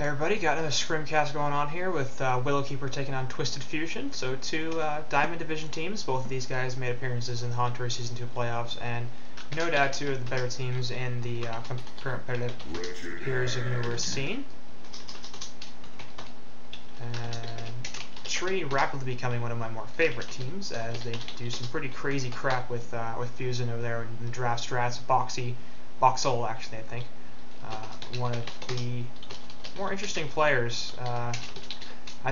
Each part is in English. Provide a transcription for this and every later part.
Hey everybody, got another Scrimcast going on here with Willowkeeper taking on Twisted Fusion. So two Diamond Division teams. Both of these guys made appearances in the Haunter Season 2 playoffs, and no doubt two of the better teams in the current competitive Heroes of Newer scene. And Tree rapidly becoming one of my more favorite teams, as they do some pretty crazy crap with Fusion over there in the draft strats. Boxol actually, I think. One of the more interesting players. I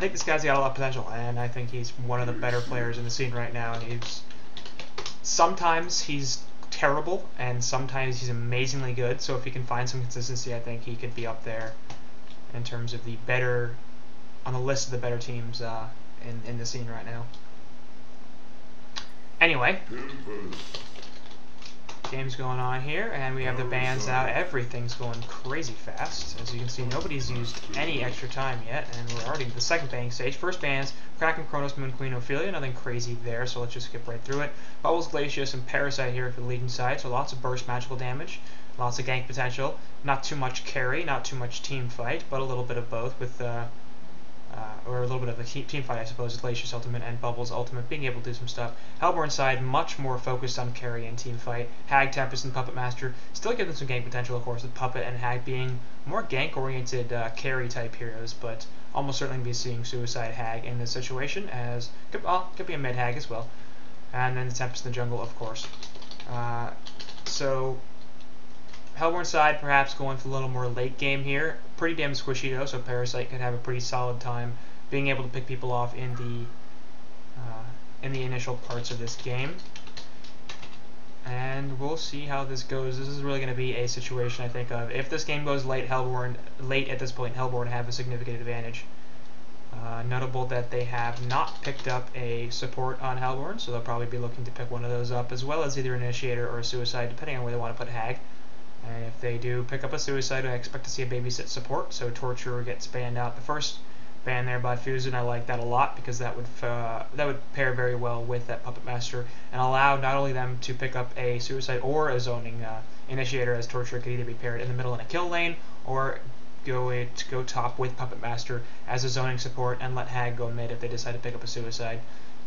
think this guy's got a lot of potential, and I think he's one of the better players in the scene right now. Sometimes he's terrible, and sometimes he's amazingly good. So if he can find some consistency, I think he could be up there in terms of the better, on the list of the better teams in the scene right now. Anyway. Game's going on here, and we have the bands out. Everything's going crazy fast. As you can see, nobody's used any extra time yet, and we're already in the second banning stage. First bands, Kraken, Kronos, Moon Queen, Ophelia. Nothing crazy there, so let's just skip right through it. Bubbles, Glacius, and Parasite here for the Legion side, so lots of burst magical damage, lots of gank potential, not too much carry, not too much team fight, but a little bit of both with or a little bit of a team fight, I suppose, with Glacius Ultimate and Bubbles Ultimate being able to do some stuff. Hellborn side, much more focused on carry and team fight. Hag, Tempest, and Puppet Master still give them some gank potential, of course, with Puppet and Hag being more gank-oriented carry-type heroes, but almost certainly be seeing Suicide Hag in this situation, as could be a mid Hag as well. And then the Tempest in the jungle, of course. So Hellborn side perhaps going for a little more late game here. Pretty damn squishy though, so Parasite could have a pretty solid time being able to pick people off in the initial parts of this game. And we'll see how this goes. This is really going to be a situation, I think, of if this game goes late at this point, Hellborn have a significant advantage. Notable that they have not picked up a support on Hellborn, so they'll probably be looking to pick one of those up, as well as either an Initiator or a Suicide, depending on where they want to put Hag. And if they do pick up a Suicide, I expect to see a babysit support, so Torturer gets banned out. The first ban there by Fusion, I like that a lot, because that would pair very well with that Puppet Master, and allow not only them to pick up a Suicide or a zoning Initiator, as Torturer could either be paired in the middle in a kill lane, or go top with Puppet Master as a zoning support, and let Hag go mid if they decide to pick up a Suicide.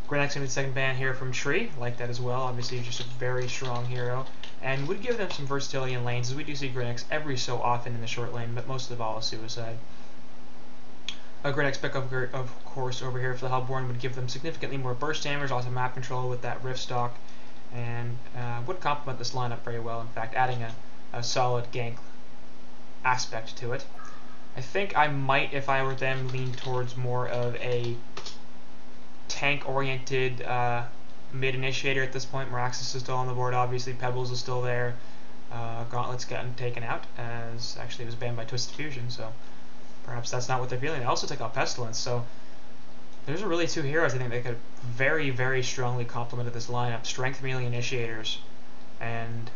Grenek's going to be the second ban here from Tree, like that as well. Obviously, just a very strong hero, and would give them some versatility in lanes, as we do see Grenek's every so often in the short lane, but most of all is Suicide. Grenek's pickup, of course, over here for the Hellborn would give them significantly more burst damage, also map control with that Rift Stock, and would complement this lineup very well, in fact, adding a solid gank aspect to it. I think I might, if I were them, lean towards more of a tank-oriented mid-initiator at this point. Meraxis is still on the board, obviously. Pebbles is still there. Gauntlet's gotten taken out, as actually it was banned by Twisted Fusion, so perhaps that's not what they're feeling. They also take out Pestilence, so there's really two heroes I think that could very, very strongly complement this lineup. Strength melee initiators, and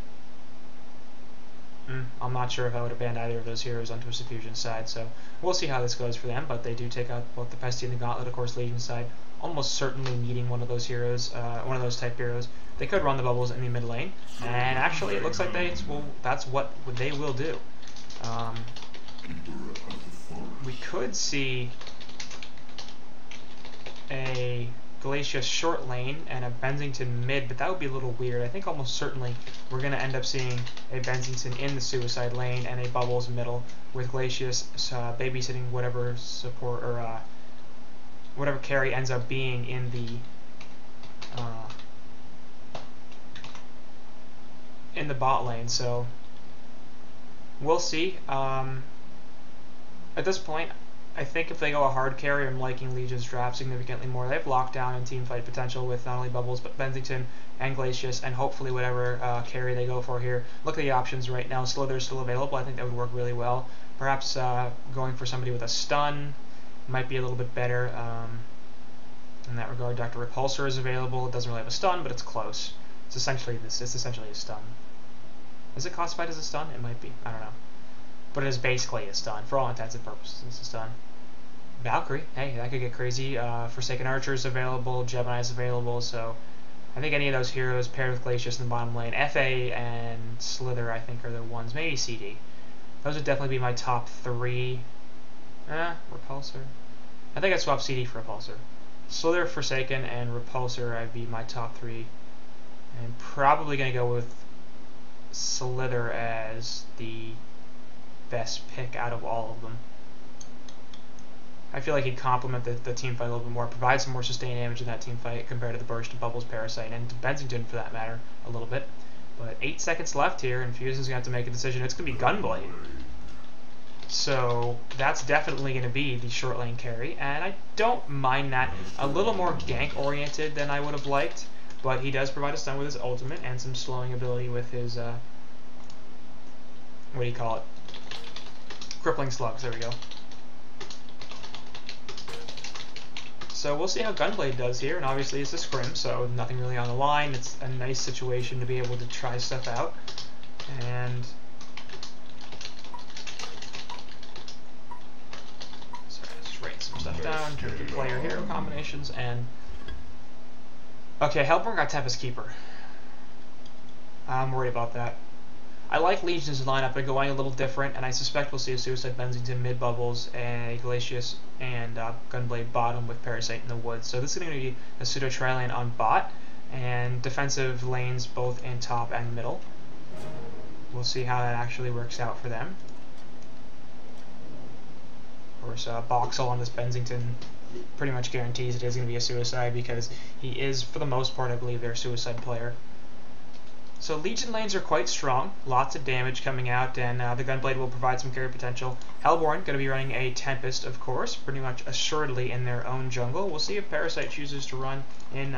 I'm not sure if I would have banned either of those heroes on Twisted Fusion's side, so we'll see how this goes for them, but they do take out both the Pesty and the Gauntlet, of course, Legion side, almost certainly needing one of those heroes, one of those type heroes. They could run the Bubbles in the mid lane, and actually it looks like that's what they will do. We could see a Glacius short lane and a Bensington mid, but that would be a little weird. I think almost certainly we're going to end up seeing a Bensington in the Suicide lane and a Bubbles middle, with Glacius babysitting whatever support or whatever carry ends up being in the bot lane. So we'll see. At this point, I think if they go a hard carry, I'm liking Legion's draft significantly more. They have lockdown and team fight potential with not only Bubbles, but Bensington and Glacius, and hopefully whatever carry they go for here. Look at the options right now. Slither's still available. I think that would work really well. Perhaps going for somebody with a stun might be a little bit better. In that regard, Dr. Repulsor is available. It doesn't really have a stun, but it's close. It's essentially a stun. Is it classified as a stun? It might be. I don't know. But it is basically a stun. For all intents and purposes, it's a stun. Valkyrie, hey, that could get crazy. Forsaken Archer is available, Gemini is available, so I think any of those heroes paired with Glacius in the bottom lane, FA and Slither, I think, are the ones. Maybe CD. Those would definitely be my top three Repulsor. I think I'd swap CD for Repulsor. Slither, Forsaken, and Repulsor I'd be my top 3. And probably going to go with Slither as the best pick out of all of them. I feel like he'd complement the team fight a little bit more, provide some more sustained damage in that team fight compared to the Burst of Bubbles Parasite, and to Bensington for that matter, a little bit. But 8 seconds left here, and Fusion's going to have to make a decision. It's going to be Gunblade. So that's definitely going to be the short lane carry, and I don't mind that. A little more gank oriented than I would have liked, but he does provide a stun with his ultimate and some slowing ability with his, what do you call it? Crippling Slugs, there we go. So we'll see how Gunblade does here, and obviously it's a scrim, so nothing really on the line. It's a nice situation to be able to try stuff out. And sorry, just write some stuff down, tricky player hero combinations, and okay, Hellborn got Tempest Keeper. I'm worried about that. I like Legion's lineup, but going a little different, and I suspect we'll see a Suicide Bensington mid bubbles, and Glacius and Gunblade bottom with Parasite in the woods. So this is going to be a pseudo tri-lane on bot, and defensive lanes both in top and middle. We'll see how that actually works out for them. Of course, Boxall on this Bensington pretty much guarantees it is going to be a Suicide, because he is, for the most part, I believe, their Suicide player. So Legion lanes are quite strong, lots of damage coming out, and the Gunblade will provide some carry potential. Hellborn going to be running a Tempest, of course, pretty much assuredly in their own jungle. We'll see if Parasite chooses to run in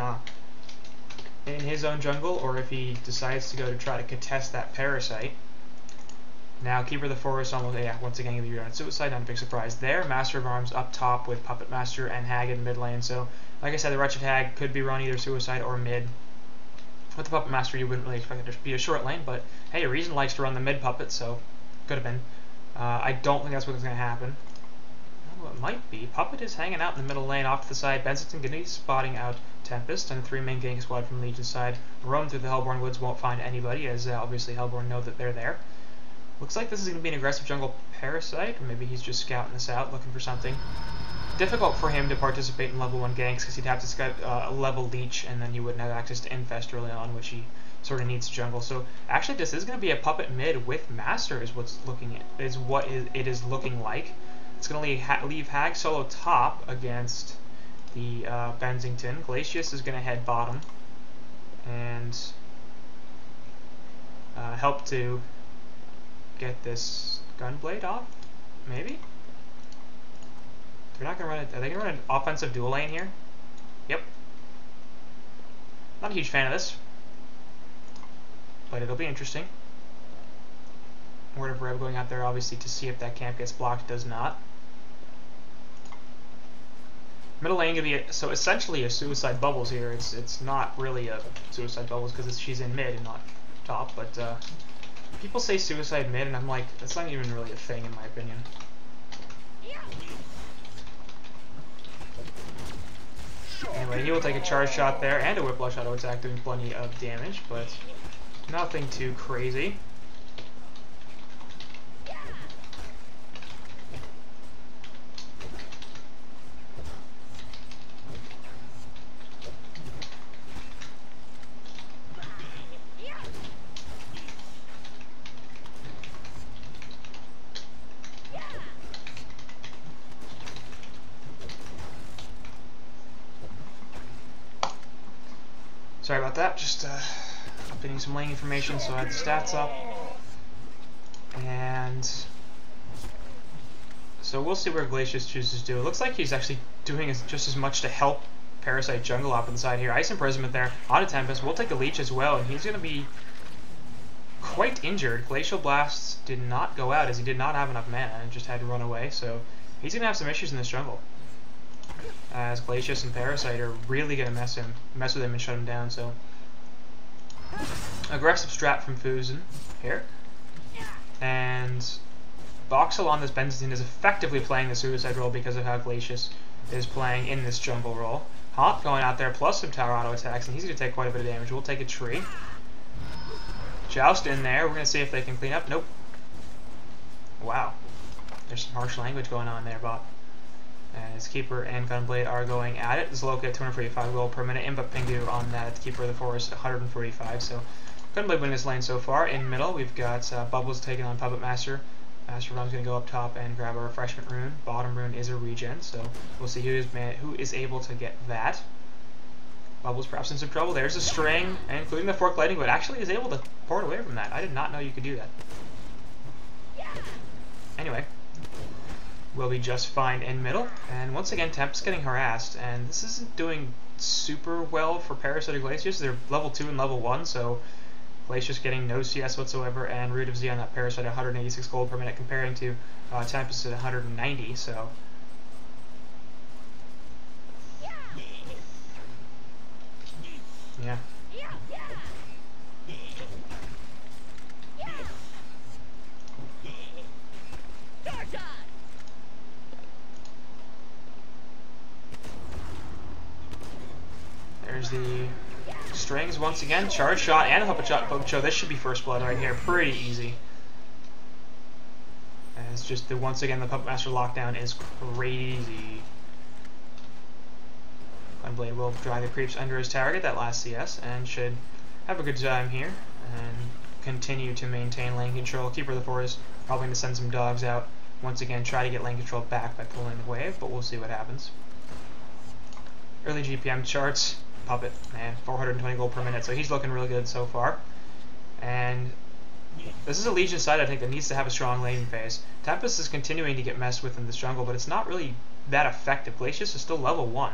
his own jungle, or if he decides to go to try to contest that Parasite. Now Keeper of the Forest almost, yeah, once again going to be running Suicide, not a big surprise there. Master of Arms up top with Puppet Master and Hag in mid lane. So, like I said, the Wretched Hag could be run either Suicide or mid. With the Puppet Master, you wouldn't really expect it to be a short lane, but hey, Reason likes to run the mid puppet, so could have been. I don't think that's what's going to happen. Well, it might be. Puppet is hanging out in the middle lane off to the side. Bensington going to be spotting out Tempest, and the 3-man gank squad from Legion's side roam through the Hellborn woods, won't find anybody, as obviously Hellborn know that they're there. Looks like this is going to be an aggressive jungle Parasite, or maybe he's just scouting this out, looking for something. Difficult for him to participate in level 1 ganks, because he'd have to scout a level Leech, and then he wouldn't have access to Infest early on, which he sort of needs to jungle. So actually, this is going to be a puppet mid with Master, is what it is looking like. It's going to leave Hag solo top against the Bensington. Glacius is going to head bottom and help to get this Gunblade off, maybe. They're not gonna run it. Are they gonna run an offensive dual lane here? Yep. Not a huge fan of this, but it'll be interesting. Word of Reb going out there, obviously, to see if that camp gets blocked. It does not. Middle lane gonna be so essentially a Suicide Bubbles here. It's not really a Suicide Bubbles because she's in mid and not top. But people say Suicide mid, and I'm like, that's not even really a thing in my opinion. Anyway, he will take a charge shot there and a Whiplash auto attack, doing plenty of damage, but nothing too crazy. Sorry about that, just updating some lane information so I had the stats up. And so we'll see where Glacius chooses to do. It looks like he's actually doing just as much to help Parasite jungle up inside here. Ice Imprisonment there on a Tempest. We'll take a Leech as well, and he's going to be quite injured. Glacial Blasts did not go out as he did not have enough mana and just had to run away, so he's going to have some issues in this jungle, as Glacius and Parasite are really going to mess with him and shut him down. So aggressive strat from Fusion here, and Boxall on this Bensington is effectively playing the Suicide role because of how Glacius is playing in this jungle role. Haunt going out there plus some tower auto attacks, and he's going to take quite a bit of damage. We'll take a tree. Joust in there. We're going to see if they can clean up. Nope. Wow. There's some harsh language going on there, Bob. As Keeper and Gunblade are going at it. Zloka at 245 gold per minute. Imba Pingu on that. Keeper of the Forest 145. So Gunblade winning this lane so far. In middle, we've got Bubbles taking on Puppet Master. Master Rum's going to go up top and grab a refreshment rune. Bottom rune is a regen, so we'll see who is able to get that. Bubbles perhaps in some trouble. There's a string, including the fork lightning, but actually is able to port away from that. I did not know you could do that. Anyway, we'll be just fine in middle. And once again, Temp's getting harassed, and this isn't doing super well for Parasitic Glacius. They're level 2 and level 1, so Glacius getting no CS whatsoever, and Root of Z on that Parasite at 186 gold per minute, comparing to Tempest at 190, so... yeah. There's the strings once again. Charge shot and a puppet shot poke show. This should be first blood right here. Pretty easy. And it's just the once again the Puppet Master lockdown is crazy. Gunblade will drive the creeps under his target, that last CS, and should have a good time here and continue to maintain lane control. Keeper of the Forest probably going to send some dogs out. Once again, try to get lane control back by pulling the wave, but we'll see what happens. Early GPM charts. Puppet, man, 420 gold per minute, so he's looking really good so far. And this is a Legion side, I think, that needs to have a strong laning phase. Tempest is continuing to get messed with in this jungle, but it's not really that effective. Glacius is still level 1.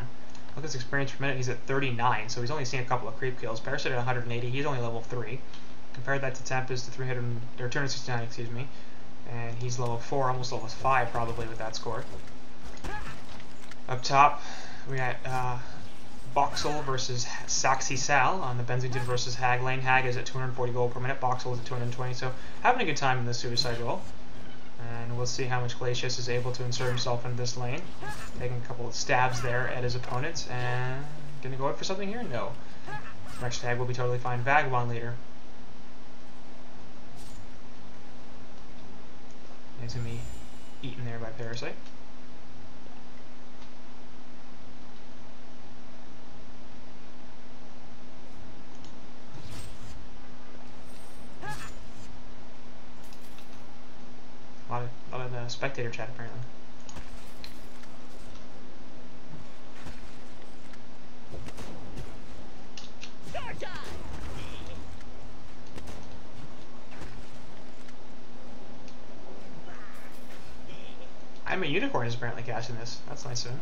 Look at his experience per minute, he's at 39, so he's only seen a couple of creep kills. Parasite at 180, he's only level 3. Compare that to Tempest, to 269, excuse me, and he's level 4, almost level 5 probably with that score. Up top, we got Boxel versus Saxy Sal on the Benzington versus Hag lane. Hag is at 240 gold per minute, Boxel is at 220, so having a good time in the suicide roll. And we'll see how much Glacius is able to insert himself in this lane. Taking a couple of stabs there at his opponents, and gonna go out for something here? No. Next Hag will be totally fine. Vagabond leader. He's gonna be eaten there by Parasite. A lot of spectator chat apparently. I mean, Unicorn is apparently casting this. That's nice of him.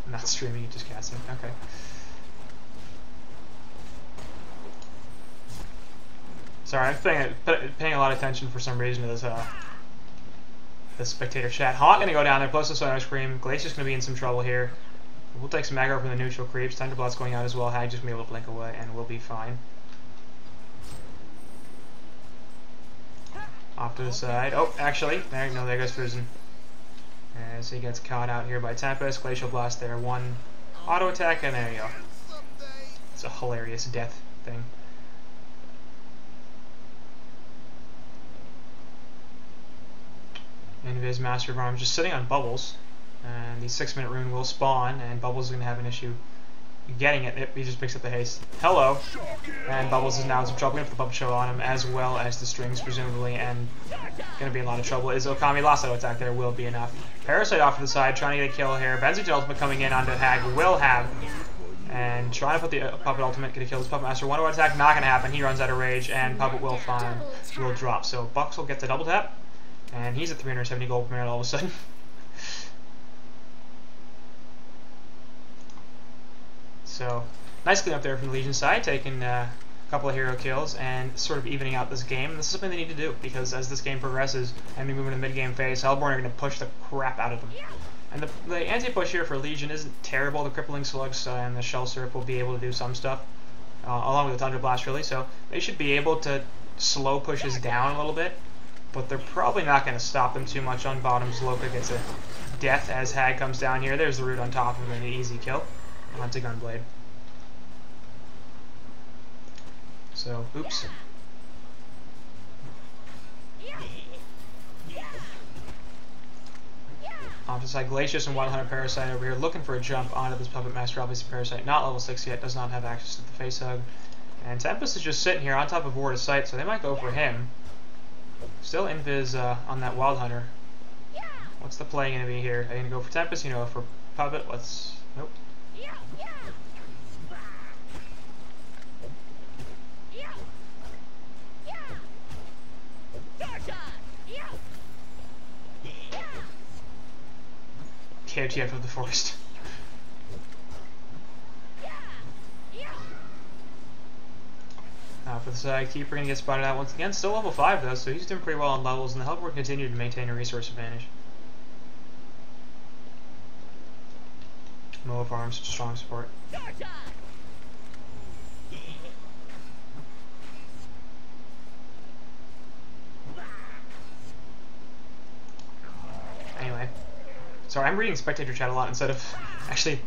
Not streaming, just casting. Okay. Sorry, I'm paying a lot of attention for some reason to this spectator chat. Haunt gonna go down there, plus the Ice Cream. Glacier's gonna be in some trouble here. We'll take some aggro from the neutral creeps. Thunderblood's going out as well. Hag just gonna be able to blink away, and we'll be fine. Off to the side. Oh, actually, there goes Fusen. As he gets caught out here by Tempest. Glacial Blast there. One auto attack, and there you go. It's a hilarious death thing. Invis Master of Arms just sitting on Bubbles. And the 6-minute rune will spawn, and Bubbles is going to have an issue getting it. He just picks up the haste. Hello! And Bubbles is now in some trouble. Going to put the puppet show on him, as well as the strings, presumably, and going to be in a lot of trouble. Is Okami last auto attack there will be enough. Parasite off to the side, trying to get a kill here. Benzington ultimate coming in onto Hag, will have. And trying to put the Puppet ultimate, get a kill. This Puppet Master, 1-0 attack, not going to happen. He runs out of rage, and Puppet will drop. So Bucks will get the double tap, and he's at 370 gold per minute all of a sudden. So, nice clean up there from the Legion side, taking a couple of hero kills and sort of evening out this game. This is something they need to do, because as this game progresses and we move into the mid-game phase, Hellborn are going to push the crap out of them. And the anti-push here for Legion isn't terrible. The Crippling Slugs and the Shell Surf will be able to do some stuff, along with the Thunder Blast, really. So they should be able to slow pushes down a little bit, but they're probably not going to stop them too much on bottoms. Loka gets a death as Hag comes down here. There's the Root on top of him, an easy kill. onto Gunblade. So, oops. Off to the side, Glacius and Wild Hunter Parasite over here looking for a jump onto this Puppet Master. Obviously, Parasite not level 6 yet, does not have access to the face hug. And Tempest is just sitting here on top of Ward of Sight, so they might go for him. Still invis on that Wild Hunter. What's the play going to be here? Are they going to go for Tempest? You know, for Puppet? Let's... Nope. KOTF of the Forest. For the side, Keeper going to get spotted out once again. Still level 5 though, so he's doing pretty well on levels, and the Hellboard continued to maintain a resource advantage. Moa Farm, such a strong support. Anyway. Sorry, I'm reading spectator chat a lot instead of actually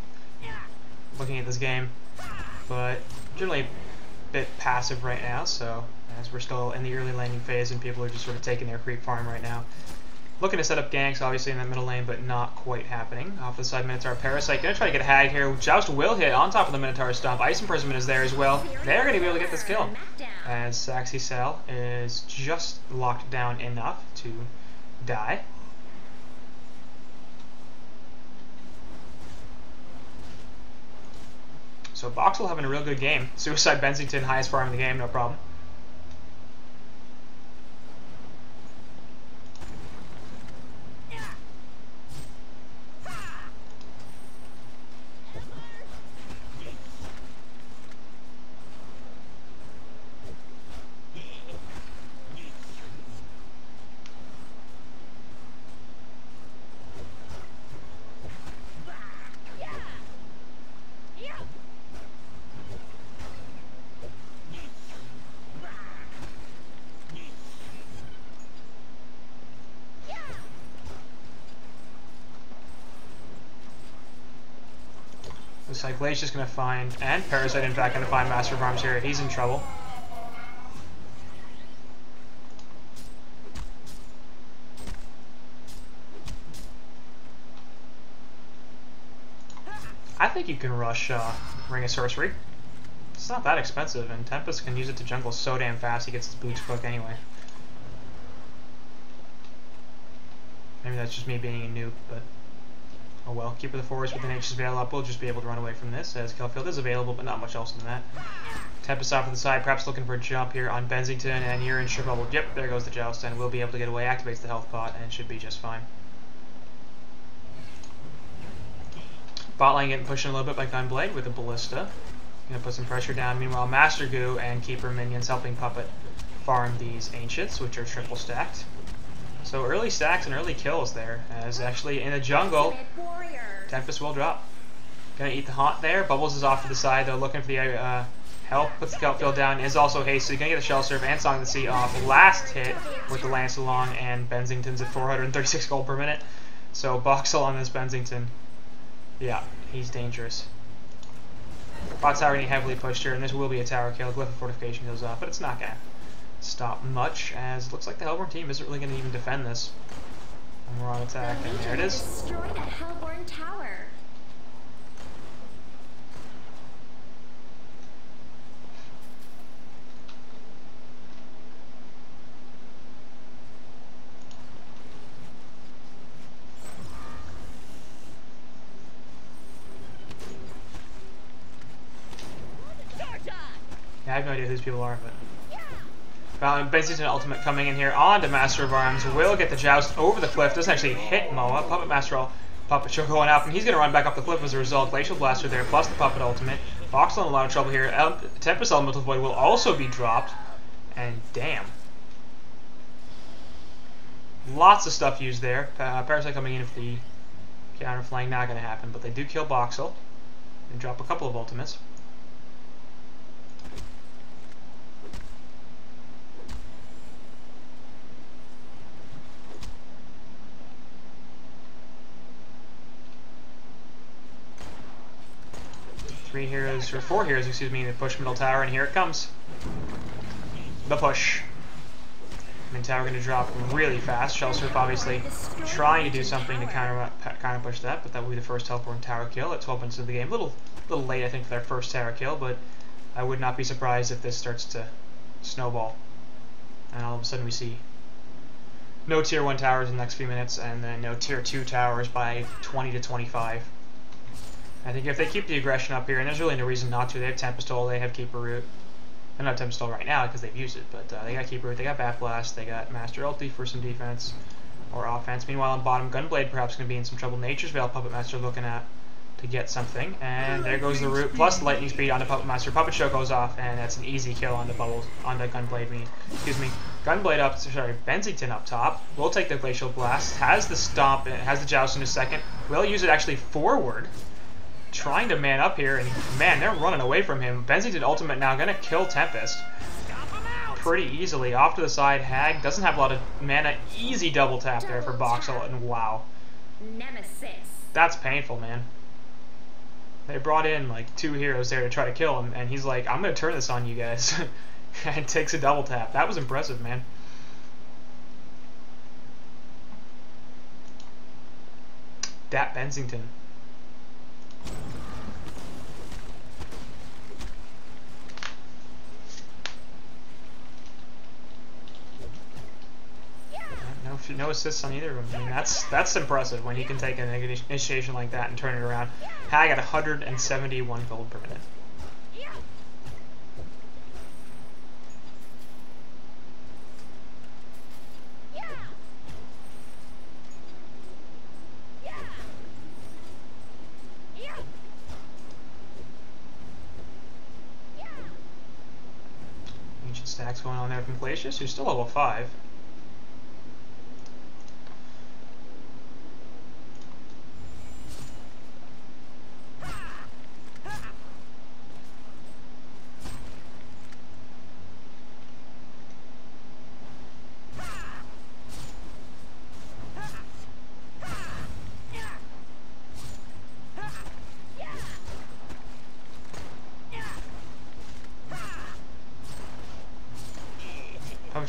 looking at this game, but generally a bit passive right now, so as we're still in the early laning phase and people are just sort of taking their creep farm right now. Looking to set up ganks, obviously, in that middle lane, but not quite happening. Off the side, Minotaur Parasite gonna try to get a hag here. Joust will hit on top of the Minotaur stomp. Ice Imprisonment is there as well. They're gonna be able to get this kill, as Saxy Cell is just locked down enough to die. So Boxel having a real good game. Suicide Bensington, highest farm in the game, no problem. Looks like Glacius going to find, and Parasite in fact going to find Master of Arms here. He's in trouble. I think you can rush Ring of Sorcery. It's not that expensive, and Tempest can use it to jungle so damn fast he gets his boots cooked anyway. Maybe that's just me being a noob, but oh well. Keeper of the Forest with an H's Veil up will just be able to run away from this, as Killfield is available, but not much else than that. Tempest off to the side, perhaps looking for a jump here on Bensington, and you're in trouble. Yep, there goes the Joust, and we'll be able to get away. Activates the health pot, and should be just fine. Bot lane getting pushed in a little bit by Gunblade with a Ballista. Gonna put some pressure down. Meanwhile, Master Goo and Keeper minions helping Puppet farm these Ancients, which are triple stacked. So early stacks and early kills there, as actually in the jungle, Tempest will drop. Gonna eat the Haunt there. Bubbles is off to the side though, looking for the help. Puts the Kelpfield down, is also hasty. Gonna get a Shell Serve and Song of the Sea off. Last hit with the Lance Along, and Bensington's at 436 gold per minute. So Boxel on this Bensington. Yeah, he's dangerous. Bot tower getting heavily pushed here, and this will be a tower kill. Glyph of Fortification goes off, but it's not gonna stop much, as it looks like the Hellborn team isn't really gonna even defend this. And we're on attack, and there it is. Destroyed a Hellborn tower. Yeah, I have no idea who these people are, but Bensington ultimate coming in here on to Master of Arms. Will get the Joust over the cliff. Doesn't actually hit Moa. Puppet Master Puppet Show going out, and he's going to run back up the cliff as a result. Glacial Blaster there, plus the Puppet ultimate. Boxel in a lot of trouble here. Tempest Elemental Void will also be dropped, and damn. Lots of stuff used there. Parasite coming in for the counter flank, not going to happen, but they do kill Boxel and drop a couple of ultimates. heroes, or 4 heroes, excuse me, to push middle tower, and here it comes. The push. Mid tower going to drop really fast. Shell Surf obviously trying to do something to counter push that, but that will be the first Hellborn tower kill at 12 minutes of the game. Little late, I think, for their first tower kill, but I would not be surprised if this starts to snowball. And all of a sudden we see no tier 1 towers in the next few minutes, and then no tier 2 towers by 20 to 25. I think if they keep the aggression up here, and there's really no reason not to, they have Tempest Hole, they have Keeper Root. They're not Tempest Hole right now because they've used it, but they got Keeper Root, they got Bat Blast, they got Master Ulti for some defense or offense. Meanwhile, on bottom, Gunblade perhaps going to be in some trouble. Nature's Veil, Puppet Master looking at to get something, and there goes the Root plus Lightning Speed onto Puppet Master. Puppet Show goes off, and that's an easy kill on the bubbles onto Gunblade. Gunblade up, sorry, Benzington up top. Will take the Glacial Blast, has the Stomp, has the Joust in a second. Will use it actually forward, trying to man up here, and man, they're running away from him. Benzington ultimate now gonna kill Tempest pretty easily. Off to the side, Hag doesn't have a lot of mana. Easy double tap there for Boxel, and wow. Nemesis. That's painful, man. They brought in like 2 heroes there to try to kill him, and he's like, I'm gonna turn this on you guys. And takes a double tap. That was impressive, man. Dat Benzington. No assists on either of them. I mean, that's impressive when you can take an initiation like that and turn it around. Hag at 171 gold per minute. Ancient stacks going on there from Glacius, who's still level 5.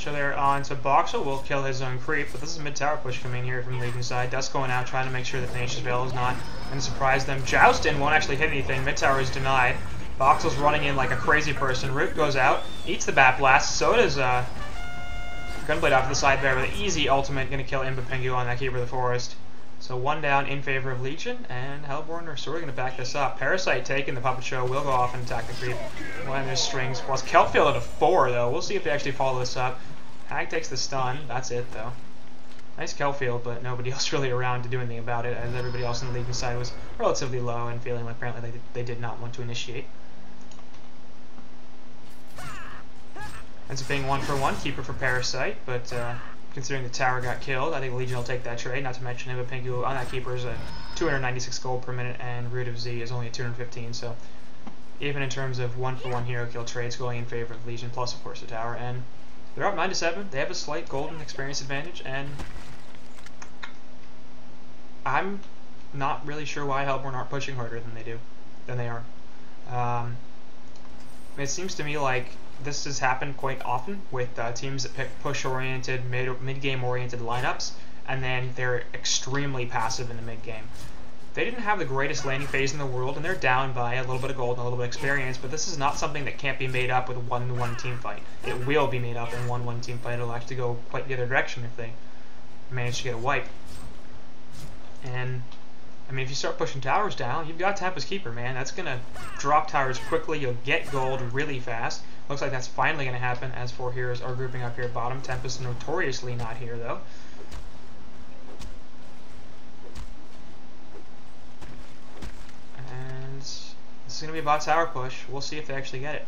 Puppet there onto Boxel will kill his own creep, but this is a mid-tower push coming here from the Legion side. Dust going out, trying to make sure that Nature's Veil is not going to surprise them. Joustin won't actually hit anything. Mid-tower is denied. Boxel's running in like a crazy person. Root goes out, eats the Bat Blast. So does Gunblade off to the side there with an easy ultimate, going to kill Imba Pingu on that Keeper of the Forest. So 1 down in favor of Legion, and Hellborn are sort of going to back this up. Parasite taken, the Puppet Show will go off and attack the creep. When there's strings, plus Kelpfield at a 4 though. We'll see if they actually follow this up. Hag takes the stun, that's it though. Nice Kelpfield, but nobody else really around to do anything about it, as everybody else on the Legion side was relatively low and feeling like apparently they did not want to initiate. Ends up being 1 for 1, Keeper for Parasite, but considering the tower got killed, I think Legion will take that trade, not to mention Imba Pingu on that Keeper is a 296 gold per minute, and Root of Z is only at 215, so even in terms of 1 for 1 hero kill trades going in favor of Legion, plus of course the tower, and they're up 9 to 7, they have a slight golden experience advantage, and I'm not really sure why Hellborn aren't pushing harder than they are. It seems to me like this has happened quite often with teams that pick push-oriented, mid-game-oriented lineups, and then they're extremely passive in the mid-game. They didn't have the greatest landing phase in the world, and they're down by a little bit of gold and a little bit of experience, but this is not something that can't be made up with a 1-1 team fight. It will be made up in a 1-1 team fight. It'll actually go quite the other direction if they manage to get a wipe. And I mean, if you start pushing towers down, you've got Tempest Keeper, man. That's going to drop towers quickly. You'll get gold really fast. Looks like that's finally going to happen as 4 heroes are grouping up here at bottom. Tempest notoriously not here, though. And this is going to be a bot tower push. We'll see if they actually get it.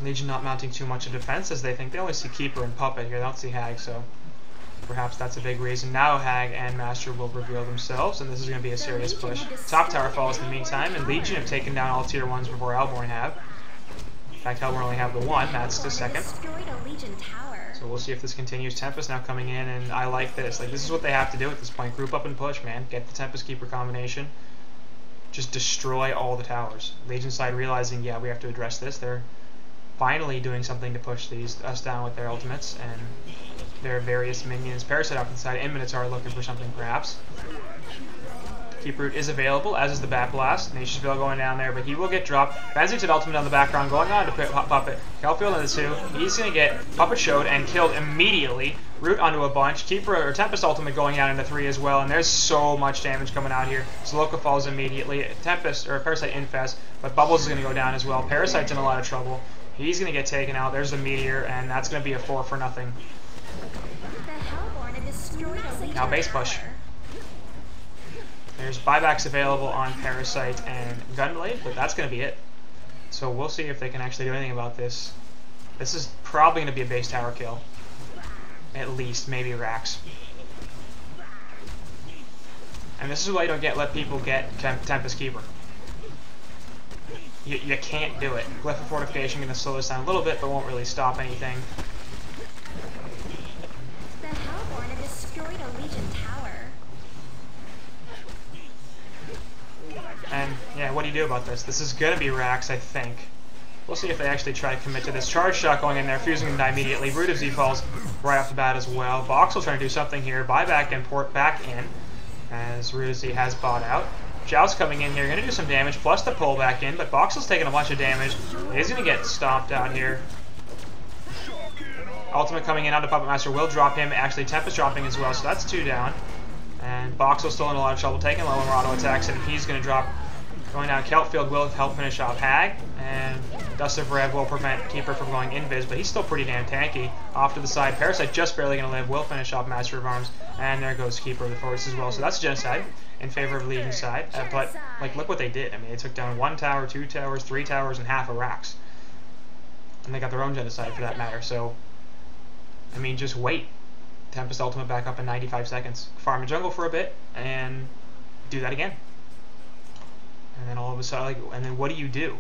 Legion not mounting too much of defense as they think. They only see Keeper and Puppet here. They don't see Hag, so perhaps that's a big reason. Now Hag and Master will reveal themselves, and this is going to be a serious push. Top tower falls in the meantime, and Legion have taken down all tier 1s before Hellborn have. In fact, Hellborn only have the 1. That's the second. So we'll see if this continues. Tempest now coming in, and I like this. Like, this is what they have to do at this point. Group up and push, man. Get the Tempest Keeper combination. just destroy all the towers. Legion side realizing, yeah, we have to address this. They're finally doing something to push us down with their ultimates and their various minions. Parasite off to the side, and Minotaur looking for something perhaps. Keep Root is available, as is the Bat Blast. Nation's Veil going down there, but he will get dropped. Benzington ultimate on the background, going on to Puppet. Kelfield in the 2. He's going to get Puppet showed and killed immediately. Root onto a bunch. Keeper or Tempest ultimate going down into 3 as well, and there's so much damage coming out here. Soloka falls immediately. Tempest or Parasite infest, but Bubbles is going to go down as well. Parasite's in a lot of trouble. He's going to get taken out. There's the Meteor, and that's going to be a 4 for nothing. Now base push. There's buybacks available on Parasite and Gunblade, but that's going to be it. So we'll see if they can actually do anything about this. This is probably going to be a base tower kill. At least, maybe Rax. And this is why you don't let people get Tempest Keeper. You can't do it. Glyph of Fortification going to slow this down a little bit, but won't really stop anything. The Hellborn have destroyed a Legion tower. And, yeah, what do you do about this? This is going to be Rax, I think. We'll see if they actually try to commit to this. Charge shot going in there, fusing him die immediately. Root of Z falls right off the bat as well. Voxel trying to do something here. Buyback and port back in, as Root of Z has bought out. Joust coming in here, going to do some damage, plus the pull back in, but Voxel's taking a bunch of damage. He's going to get stomped out here. Ultimate coming in onto Puppet Master will drop him. Actually, Tempest dropping as well, so that's 2 down. And Voxel's still in a lot of trouble, taking low on auto attacks, and he's going to drop. Going down, Keltfield will help finish off Hag, and Dust of Rev will prevent Keeper from going invis, but he's still pretty damn tanky. Off to the side, Parasite just barely going to live, will finish off Master of Arms, and there goes Keeper of the Forest as well. So that's Genocide in favor of Legion side, but like look what they did. I mean, they took down 1 tower, 2 towers, 3 towers, and half a Rax. And they got their own Genocide for that matter, so I mean, just wait. Tempest ultimate back up in 95 seconds. Farm the jungle for a bit, and do that again. And then all of a sudden, like, and then what do you do?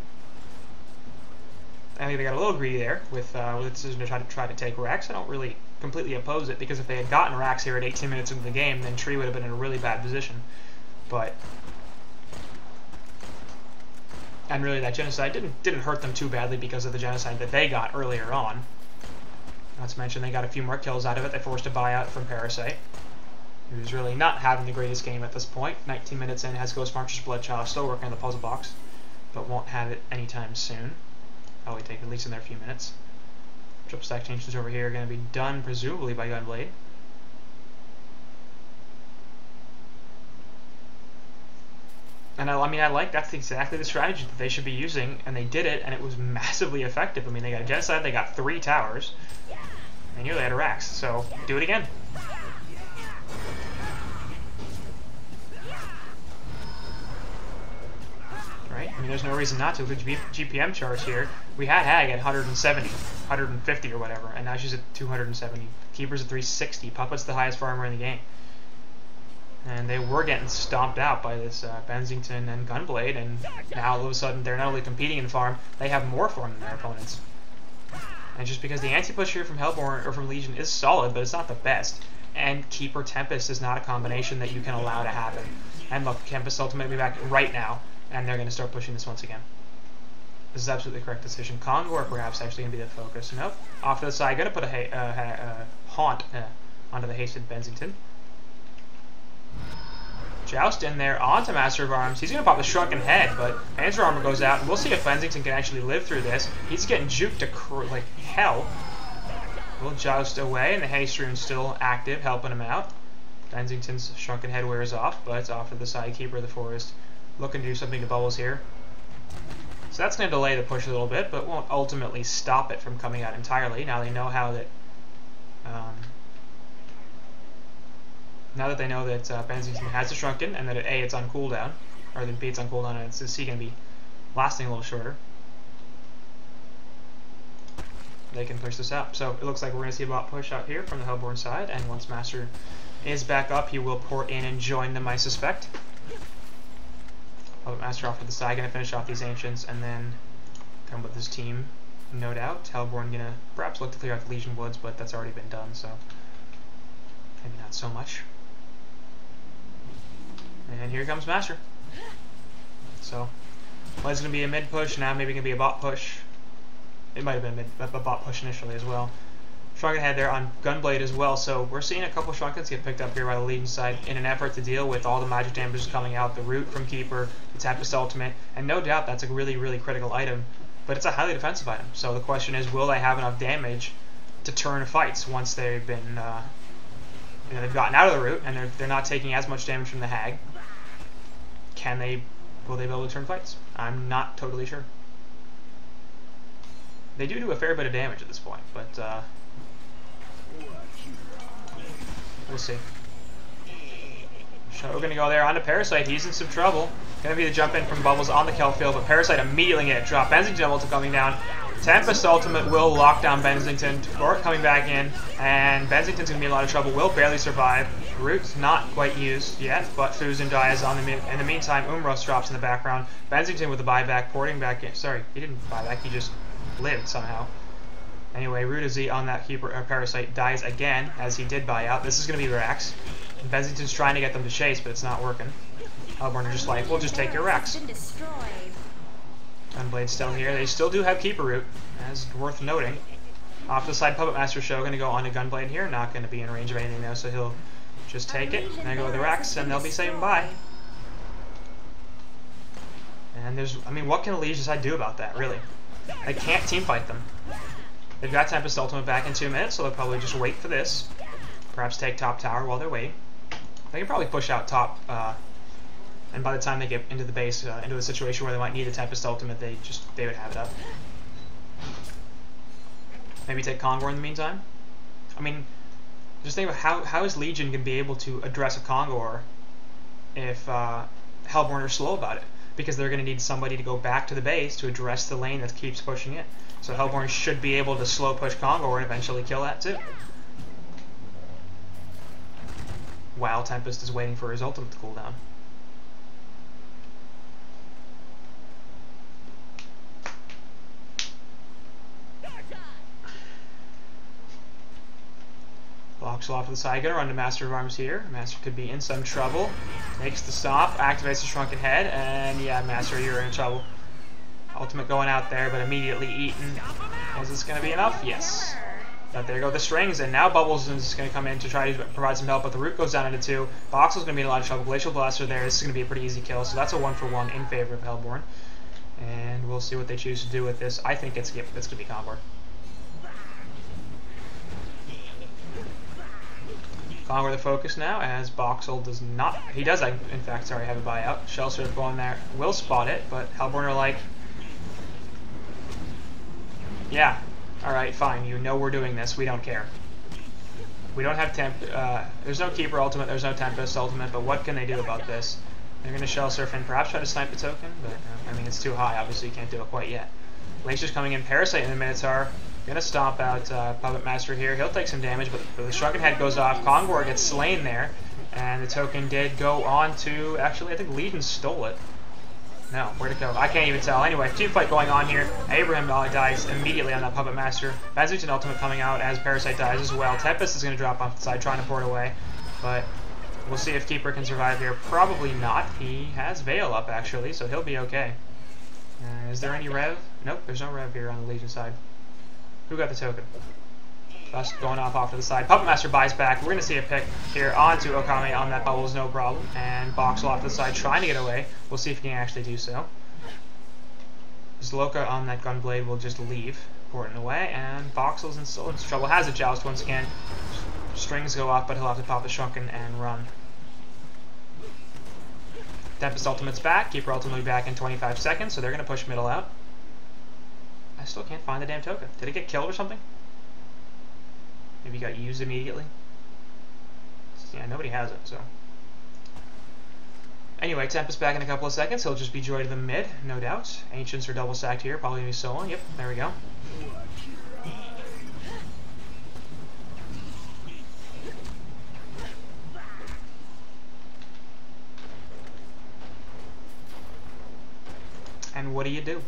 I think they got a little greedy there with the decision to try to take Rax. I don't really completely oppose it, because if they had gotten Rax here at 18 minutes into the game, then Tree would have been in a really bad position. But and really, that Genocide didn't hurt them too badly because of the Genocide that they got earlier on. Not to mention they got a few more kills out of it. They forced a buyout from Parasite, who's really not having the greatest game at this point. 19 minutes in, has Ghostmarcher's Bloodchild, still working on the puzzle box, but won't have it anytime soon. Probably take at least another few minutes. Drop stack changes over here are going to be done, presumably, by Gunblade. And I mean, I like that's exactly the strategy that they should be using, and they did it, and it was massively effective. I mean, they got a Genocide, they got 3 towers, and here they had a Rax, so do it again. Right? I mean, there's no reason not to. The GPM charge here, we had Hag at 170, 150 or whatever, and now she's at 270. Keeper's at 360. Puppet's the highest farmer in the game. And they were getting stomped out by this Benzington and Gunblade, and now all of a sudden they're not only competing in farm, they have more farm than their opponents. And just because the anti-push here from Hellborn or from Legion is solid, but it's not the best, and Keeper Tempest is not a combination that you can allow to happen. And look, Tempest ultimate will be back right now, and they're going to start pushing this once again. This is absolutely the correct decision. Condor perhaps actually going to be the focus. Nope. Off to the side, going to put a Haunt onto the hasted Benzington. Joust in there onto Master of Arms. He's going to pop the Shrunken Head, but Panzer Armor goes out, and we'll see if Benzington can actually live through this. He's getting juked to like hell. We'll Joust away, and the Haste Rune's still active, helping him out. Benzington's Shrunken Head wears off, but it's off to the side. Keeper of the Forest looking to do something to Bubbles here. So that's going to delay the push a little bit, but won't ultimately stop it from coming out entirely. Now they know how that... now that they know that Benzington has a Shrunken, and that A, it's on cooldown, or that B, it's on cooldown, and it's C, going to be lasting a little shorter, they can push this out. So it looks like we're going to see a bot push out here from the Hellborn side, and once Master is back up, he will port in and join them, I suspect. Master off to the side, going to finish off these Ancients, and then come with his team, no doubt. Hellborn going to perhaps look to clear out the Legion Woods, but that's already been done, so maybe not so much. And here comes Master. So, well, it's going to be a mid push, now maybe going to be a bot push. It might have been a bot push initially as well. Shrunken head there on Gunblade as well, so we're seeing a couple Shrunkens get picked up here by the Legion side in an effort to deal with all the magic damages coming out, the root from Keeper, the Tempest Ultimate, and no doubt that's a really, really critical item, but it's a highly defensive item. So the question is, will they have enough damage to turn fights once they've been, they've gotten out of the root and they're not taking as much damage from the Hag? Will they be able to turn fights? I'm not totally sure. They do a fair bit of damage at this point, but we'll see. So we're going to go there onto Parasite. He's in some trouble. Going to be the jump in from Bubbles on the Kelp field, but Parasite immediately get dropped. Bensington ultimate coming down. Tempest ultimate will lock down Bensington. Gort coming back in, and Bensington's going to be in a lot of trouble. Will barely survive. Root's not quite used yet, but Fuzin dies on in the meantime. Umros drops in the background. Bensington with the buyback, porting back in. Sorry, he didn't buy back. He just lived somehow. Anyway, Rudazi on that Parasite dies again, as he did buy out. This is going to be Rax. Bensington's trying to get them to chase, but it's not working. Hellborn are just like, we'll just take your Rax. Gunblade's still here. They still do have Keeper Root, as worth noting. Off to the side, Puppet Master Show going to go on to Gunblade here. Not going to be in range of anything though, so he'll just take it. And go with the Rax, and they'll be saying bye. And what can the Legion side do about that, really? They can't teamfight them. They've got Tempest Ultimate back in 2 minutes, so they'll probably just wait for this. Perhaps take top tower while they're waiting. They can probably push out top, and by the time they get into the base, into a situation where they might need a Tempest Ultimate, they would have it up. Maybe take Kongor in the meantime. I mean, just think about how is Legion going to be able to address a Kongor if Hellborn are slow about it? Because they're going to need somebody to go back to the base to address the lane that keeps pushing it. So Hellborn should be able to slow push Kongor and eventually kill that too. While Tempest is waiting for his ultimate to cool down. Blocks off to the side, gonna run to Master of Arms here. Master could be in some trouble. Makes the stop, activates the Shrunken Head, and yeah, Master, you're in trouble. Ultimate going out there, but immediately eaten. Is this gonna be enough? Yes. But there go the strings, and now Bubbles is going to come in to try to provide some help, but the root goes down into 2. Voxel's going to be in a lot of trouble. Glacial Blaster there. This is going to be a pretty easy kill, so that's a 1-for-1 in favor of Hellborn. And we'll see what they choose to do with this. I think it's going to be Kongor. Kongor the focus now, as Voxel does not... He does, in fact, sorry, have a buyout. Shell Surf going there. Will spot it, but Hellborn are like... Yeah. Alright, fine, you know we're doing this, we don't care. We don't have there's no Keeper Ultimate, there's no Tempest Ultimate, but what can they do about this? They're going to Shell Surf and perhaps try to snipe the token, but I mean, it's too high, obviously you can't do it quite yet. Glacier's coming in, Parasite in the Minotaur, going to stomp out Puppet Master here. He'll take some damage, but the Shrunken Head goes off, Kongor gets slain there, and the token did go on to, actually I think Legion stole it. No, where'd it go? I can't even tell. Anyway, team fight going on here. Abraham dies immediately on that Puppet Master. Bensington ultimate coming out as Parasite dies as well. Tempest is going to drop off the side trying to port away. But we'll see if Keeper can survive here. Probably not. He has Veil up actually, so he'll be okay. Is there any rev? Nope, there's no rev here on the Legion side. Who got the token? That's going off to the side. Puppet Master buys back. We're going to see a pick here onto Okame on that Bubbles, no problem. And Voxel off to the side trying to get away. We'll see if he can actually do so. Zloka on that Gunblade will just leave, porting away. And Voxel's in so much trouble. Has a Joust once again. Strings go off, but he'll have to pop the Shrunken and run. Tempest Ultimate's back. Keeper Ultimate will be back in 25 seconds, so they're going to push middle out. I still can't find the damn token. Did it get killed or something? Maybe he got used immediately. Yeah, nobody has it, so. Anyway, Tempest back in a couple of seconds. He'll just be Joy to the mid, no doubt. Ancients are double stacked here, probably going to be soloing. Yep, there we go. And what do you do?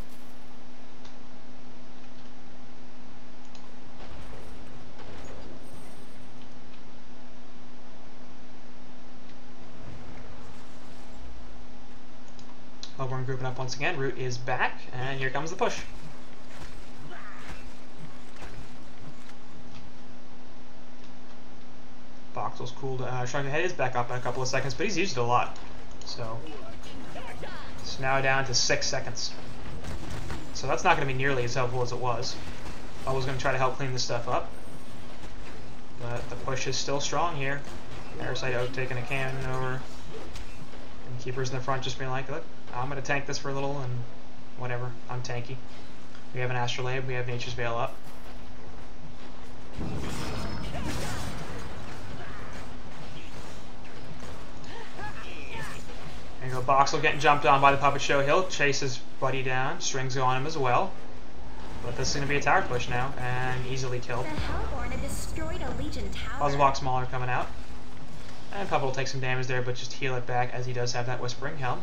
Hellborn grouping up once again. Root is back, and here comes the push. Voxel's cool to shrunk ahead is back up in a couple of seconds, but he's used it a lot. So it's now down to 6 seconds. So that's not going to be nearly as helpful as it was. I was going to try to help clean this stuff up, but the push is still strong here. Parasite Oak taking a cannon over, and Keepers in the front just being like, look, I'm going to tank this for a little, and whatever, I'm tanky. We have an Astrolabe, we have Nature's Veil up. There you go, Voxel getting jumped on by the Puppet Show. He'll chase his buddy down, strings go on him as well. But this is going to be a tower push now, and easily killed. The Hellborn have destroyed a Legion tower. Buzzwalk Mauler coming out. And Puppet will take some damage there, but just heal it back as he does have that Whispering Helm.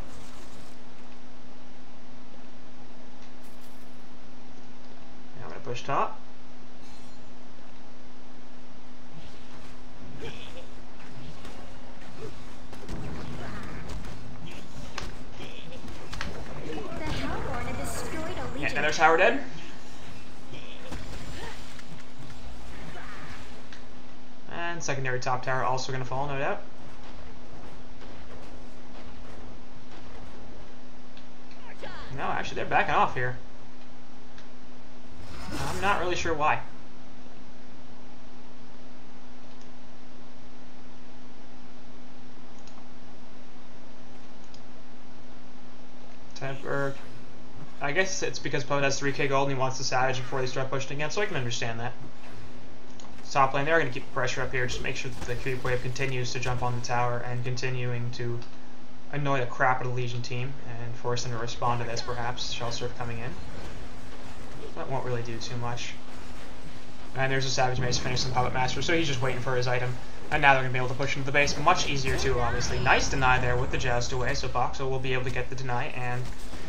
Now I'm going to push top. Yeah, another tower dead. And secondary top tower also going to fall, no doubt. No, actually they're backing off here. I'm not really sure why. I guess it's because Puppet has 3k gold and he wants the Savage before they start pushing again, so I can understand that. Top lane, they're going to keep the pressure up here, just make sure that the creep wave continues to jump on the tower and continuing to annoy the crap out of the Legion team and force them to respond to this, perhaps. Shell Surf coming in. That won't really do too much. And there's a Savage Mace finishing Puppet Master, so he's just waiting for his item. And now they're going to be able to push into the base. Much easier too, obviously. Nice deny there with the Joust away, so Voxel will be able to get the deny and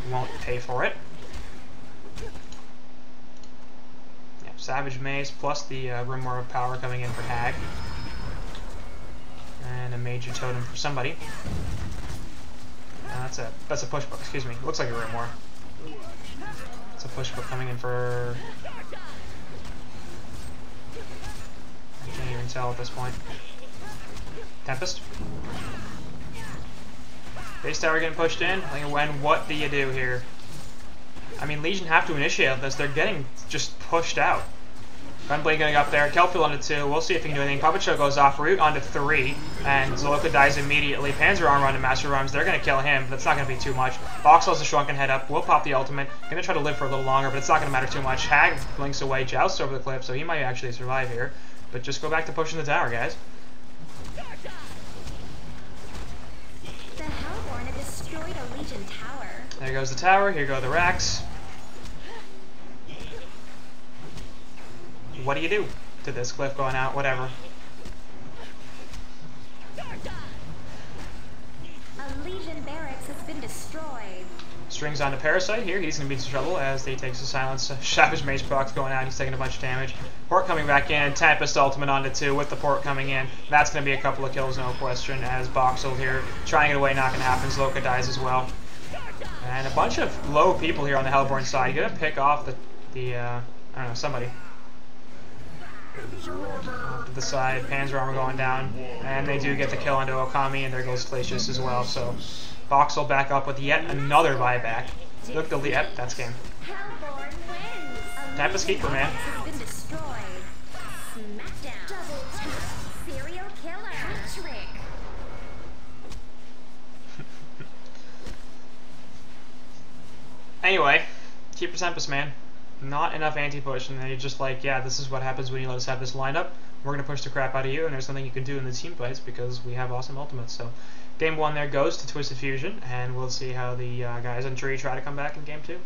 won't pay for it. Yeah, Savage Mace plus the Grimoire of Power coming in for Hag. And a Major Totem for somebody. That's a push book, excuse me. Looks like a Grimoire. It's a push book coming in for... I can't even tell at this point. Tempest. Base tower getting pushed in. When what do you do here? I mean, Legion have to initiate this. They're getting just pushed out. Gunblade going up there. Kelfield onto 2. We'll see if he can do anything. Puppet Show goes off. Root onto 3. And Zoloka dies immediately. Panzer Armor onto Master of Arms. They're going to kill him. But that's not going to be too much. Voxel has a shrunken head up. We'll pop the ultimate. Going to try to live for a little longer, but it's not going to matter too much. Hag blinks away. Jousts over the cliff, so he might actually survive here. But just go back to pushing the tower, guys. The Hellborn have destroyed a Legion tower. There goes the tower. Here go the racks. What do you do to this cliff going out? Whatever. A Legion barracks has been destroyed. Strings onto Parasite here. He's going to be in trouble as they take the silence. Savage Mace procs going out. He's taking a bunch of damage. Port coming back in. Tempest ultimate onto 2 with the port coming in. That's going to be a couple of kills, no question, as Voxel here trying it away, not going to happen. Loka dies as well. And a bunch of low people here on the Hellborn side. You're going to pick off the I don't know, somebody. Off to the side. Panzer Armor going down. And they do get the kill onto Okami, and there goes Glacius as well. So Voxel back up with yet another buyback. Look, yep, that's game. Tempest Keeper, man. Anyway, Keeper Tempest, man. Not enough anti-push, and then you're just like, yeah, this is what happens when you let us have this lined up. We're going to push the crap out of you, and there's nothing you can do in the team fights because we have awesome ultimates. So, game 1 there goes to TwFu Fusion, and we'll see how the guys on Tree try to come back in game 2.